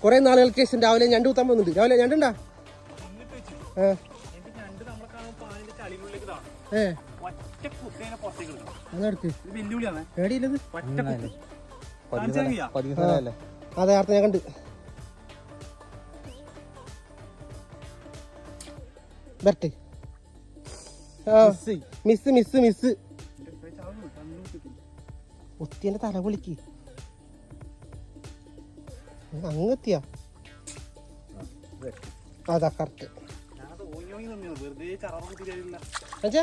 കുറെ നാളുകൾക്ക് ശേഷം രാവിലെ ഞണ്ട് കുത്താൻ പോകുന്നുണ്ട്. രാവിലെ ഞണ്ടുണ്ടാ? അതെ അടുത്ത ഞാൻ കണ്ട് വരട്ടെ. മിസ് മിസ് മിസ് ഒത്തിയന്റെ തല പൊളിക്ക് അങ്ങെത്തിയാ. അതാ കറക്റ്റ്.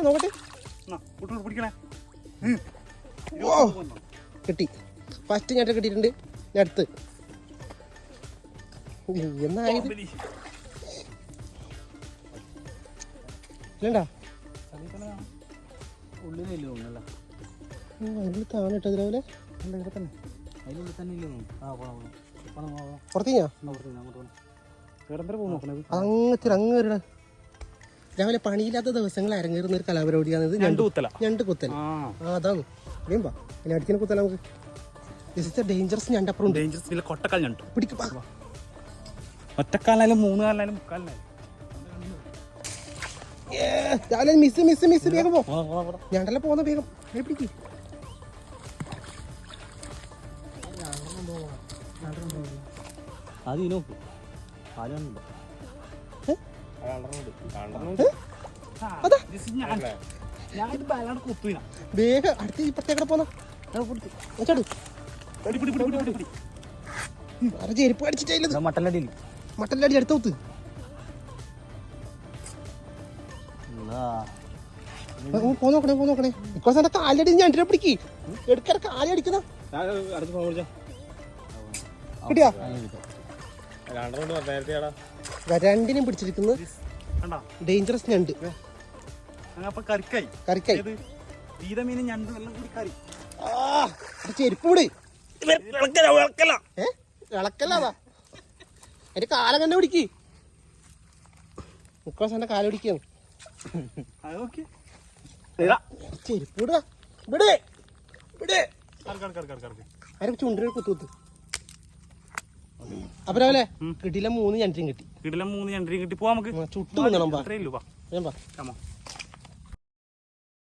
നോക്കട്ടെ. കിട്ടി. ഫസ്റ്റ് ഞണ്ട് കിട്ടിയിട്ടുണ്ട്. ഞാൻ അടുത്ത് എന്നായത് ഇല്ലണ്ടാ അതിൽ താണിട്ടത് രാവിലെ പുറത്തേക്കാ അങ്ങ് രാവിലെ പണിയില്ലാത്ത ദിവസങ്ങൾ അരങ്ങേറുന്ന ഒരു കലാപരിപാടിയാണിത്. ഞണ്ട് കുത്തൽ. അതാണ് അറിയുമ്പോ പിന്നെ അടിക്കുന്ന കുത്തല നമുക്ക്. ഡേഞ്ചറസ് ഞണ്ടപ്പുറം കൊട്ടക്കാൽ ഞണ്ട് പിടിക്കും. ഒറ്റക്കാലായാലും 3 കാലിനായാലും 3 കാലിനായാലും രാവിലെ മിസ് മിസ് മിസ് വേഗം പോ. ഞണ്ടല്ല പോകുന്ന വേഗം പിടിക്ക്. വേഗം അടുത്ത ഇപ്പത്തേക്കടെ പോന്ന ചെരുപ്പ് അടിച്ചിട്ടില്ല. മട്ടല്ലടി അടുത്ത കുത്ത്. നോക്കണേ ഇക്കോസ് എന്റെ കാലടി ഞണ്ടിനെ പിടിക്ക്. എടുക്കട കാലി അടിക്കുന്ന കിട്ടിയാ. രണ്ടിനും പിടിച്ചിരിക്കുന്നത് ഡേഞ്ചറസ് ഞണ്ട്. ചെരുപ്പ് കൂടി ഇളക്കല്ലാതാ എന്റെ കാലം കണ്ട പിടിക്ക്. ഇക്കോസ് എന്റെ കാല പിടിക്കാണ്. ചെരുപ്പ് ചുണ്ടിന് കുത്തുകുത്ത്. അപ്പൊ രാവിലെ കിട്ടിയില്ല 3 ഞണ്ടിനും കിട്ടി. പോവാ നമുക്ക്. ചുട്ടു തിന്നണം.